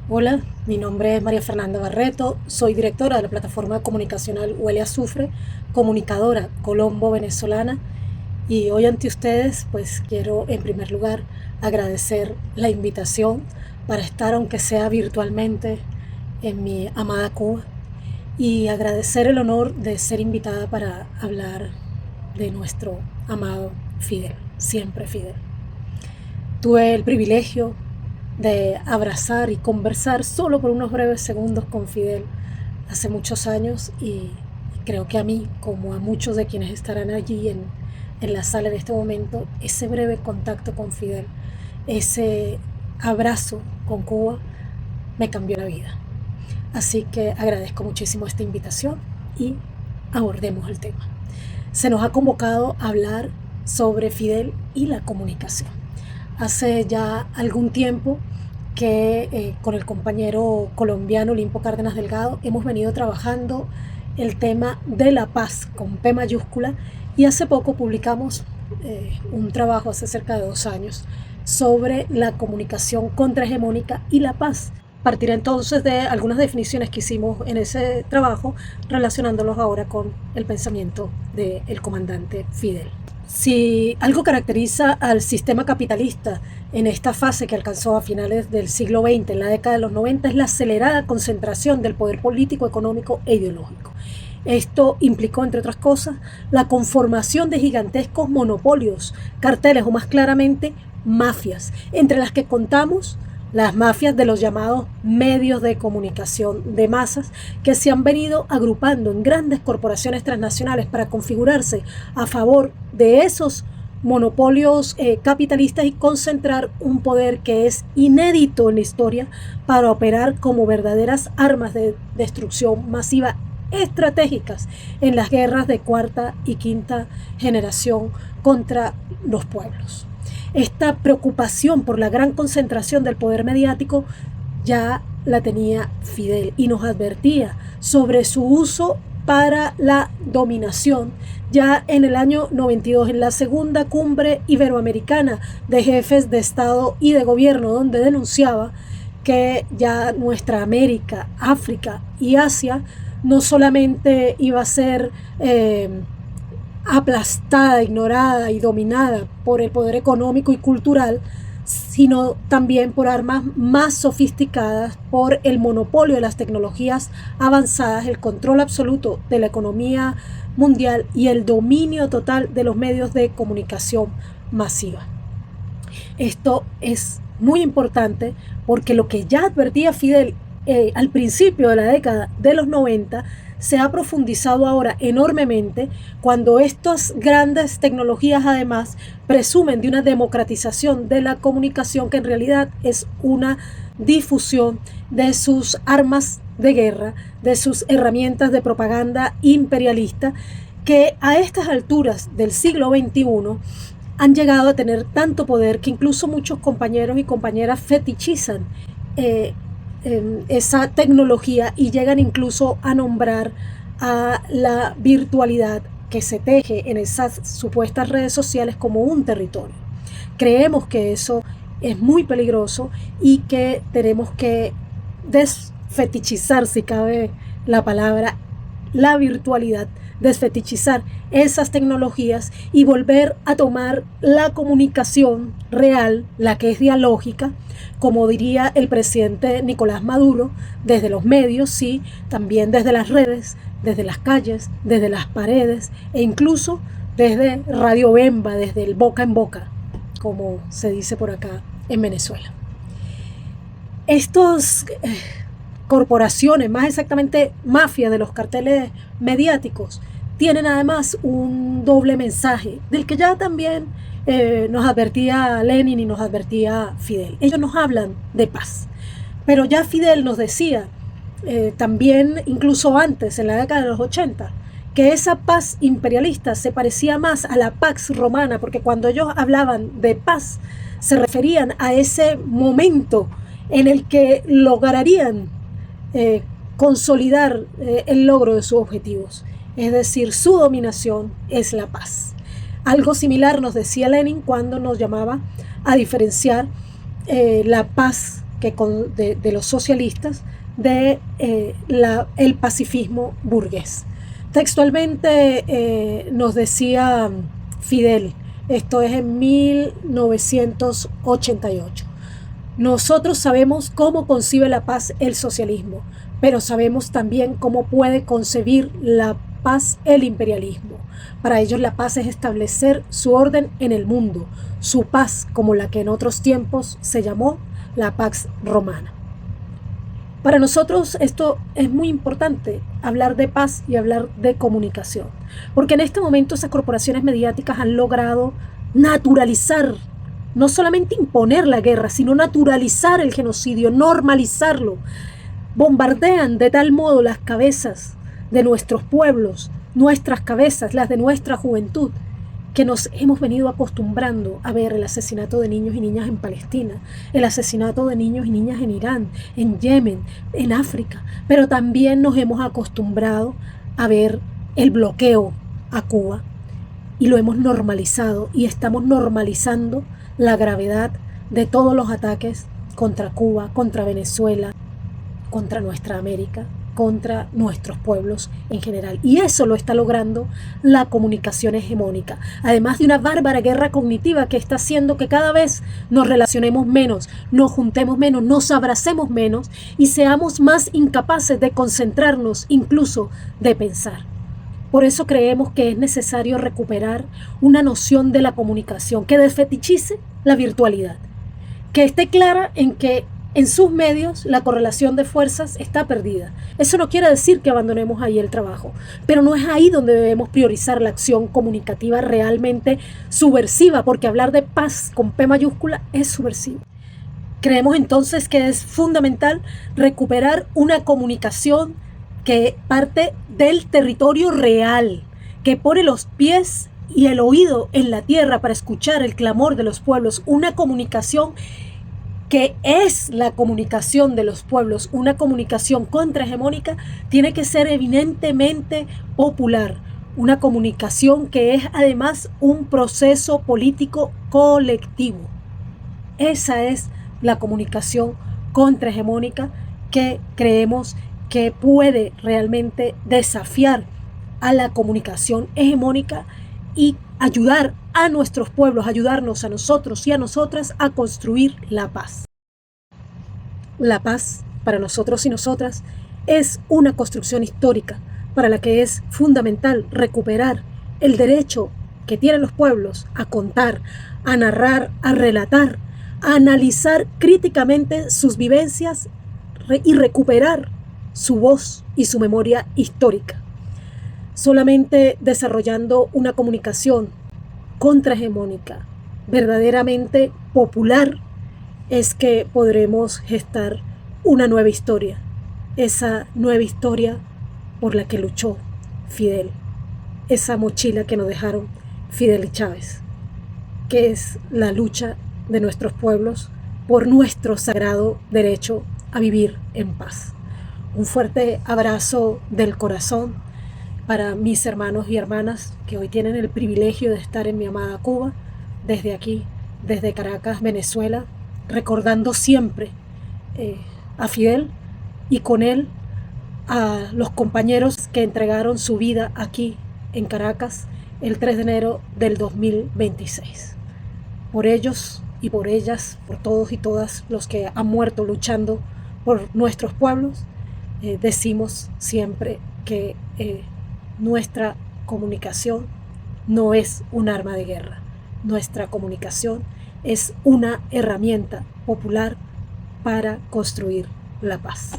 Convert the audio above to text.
Hola, mi nombre es María Fernanda Barreto, soy directora de la plataforma comunicacional Huele a Azufre, comunicadora colombo-venezolana, y hoy ante ustedes pues quiero en primer lugar agradecer la invitación para estar aunque sea virtualmente en mi amada Cuba y agradecer el honor de ser invitada para hablar de nuestro amado Fidel, siempre Fidel. Tuve el privilegio de abrazar y conversar solo por unos breves segundos con Fidel hace muchos años y creo que a mí, como a muchos de quienes estarán allí en la sala en este momento, ese breve contacto con Fidel, ese abrazo con Cuba, me cambió la vida. Así que agradezco muchísimo esta invitación y abordemos el tema. Se nos ha convocado a hablar sobre Fidel y la comunicación. Hace ya algún tiempo que con el compañero colombiano Olimpo Cárdenas Delgado hemos venido trabajando el tema de la paz con P mayúscula y hace poco publicamos un trabajo hace cerca de 2 años sobre la comunicación contrahegemónica y la paz. Partiré entonces de algunas definiciones que hicimos en ese trabajo relacionándolos ahora con el pensamiento del comandante Fidel. Si algo caracteriza al sistema capitalista en esta fase que alcanzó a finales del siglo XX, en la década de los 90, es la acelerada concentración del poder político, económico e ideológico. Esto implicó, entre otras cosas, la conformación de gigantescos monopolios, carteles o más claramente mafias, entre las que contamos las mafias de los llamados medios de comunicación de masas que se han venido agrupando en grandes corporaciones transnacionales para configurarse a favor de esos monopolios capitalistas y concentrar un poder que es inédito en la historia para operar como verdaderas armas de destrucción masiva estratégicas en las guerras de cuarta y quinta generación contra los pueblos. Esta preocupación por la gran concentración del poder mediático ya la tenía Fidel y nos advertía sobre su uso para la dominación ya en el año 92, en la segunda cumbre iberoamericana de jefes de Estado y de gobierno, donde denunciaba que ya nuestra América, África y Asia no solamente iba a ser aplastada, ignorada y dominada por el poder económico y cultural, sino también por armas más sofisticadas, por el monopolio de las tecnologías avanzadas, el control absoluto de la economía mundial y el dominio total de los medios de comunicación masiva. Esto es muy importante porque lo que ya advertía Fidel al principio de la década de los 90 se ha profundizado ahora enormemente cuando estas grandes tecnologías además presumen de una democratización de la comunicación que en realidad es una difusión de sus armas de guerra, de sus herramientas de propaganda imperialista que a estas alturas del siglo XXI han llegado a tener tanto poder que incluso muchos compañeros y compañeras fetichizan esa tecnología y llegan incluso a nombrar a la virtualidad que se teje en esas supuestas redes sociales como un territorio. Creemos que eso es muy peligroso y que tenemos que desfetichizar, si cabe la palabra, la virtualidad, desfetichizar esas tecnologías y volver a tomar la comunicación real, la que es dialógica, como diría el presidente Nicolás Maduro, desde los medios, sí, también desde las redes, desde las calles, desde las paredes e incluso desde Radio Bemba, desde el boca en boca, como se dice por acá en Venezuela. Estos corporaciones, más exactamente mafia de los carteles mediáticos, tienen además un doble mensaje del que ya también nos advertía Lenin y nos advertía Fidel. Ellos nos hablan de paz, pero ya Fidel nos decía también, incluso antes, en la década de los 80, que esa paz imperialista se parecía más a la Pax Romana, porque cuando ellos hablaban de paz se referían a ese momento en el que lograrían consolidar el logro de sus objetivos, es decir, su dominación es la paz. Algo similar nos decía Lenin cuando nos llamaba a diferenciar la paz de los socialistas de el pacifismo burgués. Textualmente nos decía Fidel, esto es en 1988, nosotros sabemos cómo concibe la paz el socialismo, pero sabemos también cómo puede concebir la paz el imperialismo. Para ellos la paz es establecer su orden en el mundo, su paz como la que en otros tiempos se llamó la Pax Romana. Para nosotros esto es muy importante, hablar de paz y hablar de comunicación, porque en este momento esas corporaciones mediáticas han logrado naturalizar, no solamente imponer la guerra, sino naturalizar el genocidio, normalizarlo. Bombardean de tal modo las cabezas de nuestros pueblos, nuestras cabezas, las de nuestra juventud, que nos hemos venido acostumbrando a ver el asesinato de niños y niñas en Palestina, el asesinato de niños y niñas en Irán, en Yemen, en África, pero también nos hemos acostumbrado a ver el bloqueo a Cuba y lo hemos normalizado y estamos normalizando la gravedad de todos los ataques contra Cuba, contra Venezuela, contra nuestra América, contra nuestros pueblos en general. Y eso lo está logrando la comunicación hegemónica, además de una bárbara guerra cognitiva que está haciendo que cada vez nos relacionemos menos, nos juntemos menos, nos abracemos menos y seamos más incapaces de concentrarnos, incluso de pensar. Por eso creemos que es necesario recuperar una noción de la comunicación que desfetichice la virtualidad, que esté clara en que en sus medios la correlación de fuerzas está perdida. Eso no quiere decir que abandonemos ahí el trabajo, pero no es ahí donde debemos priorizar la acción comunicativa realmente subversiva, porque hablar de paz con P mayúscula es subversivo. Creemos entonces que es fundamental recuperar una comunicación que parte del territorio real, que pone los pies y el oído en la tierra para escuchar el clamor de los pueblos, una comunicación que es la comunicación de los pueblos, una comunicación contrahegemónica, tiene que ser evidentemente popular, una comunicación que es además un proceso político colectivo. Esa es la comunicación contrahegemónica que creemos que puede realmente desafiar a la comunicación hegemónica y ayudar a nuestros pueblos, ayudarnos a nosotros y a nosotras a construir la paz. La paz, para nosotros y nosotras, es una construcción histórica para la que es fundamental recuperar el derecho que tienen los pueblos a contar, a narrar, a relatar, a analizar críticamente sus vivencias y recuperar su voz y su memoria histórica. Solamente desarrollando una comunicación contrahegemónica, verdaderamente popular, es que podremos gestar una nueva historia, esa nueva historia por la que luchó Fidel, esa mochila que nos dejaron Fidel y Chávez, que es la lucha de nuestros pueblos por nuestro sagrado derecho a vivir en paz. Un fuerte abrazo del corazón para mis hermanos y hermanas que hoy tienen el privilegio de estar en mi amada Cuba, desde aquí, desde Caracas, Venezuela, recordando siempre a Fidel y con él a los compañeros que entregaron su vida aquí en Caracas el 3 de enero del 2026. Por ellos y por ellas, por todos y todas los que han muerto luchando por nuestros pueblos, decimos siempre que nuestra comunicación no es un arma de guerra. Nuestra comunicación es una herramienta popular para construir la paz.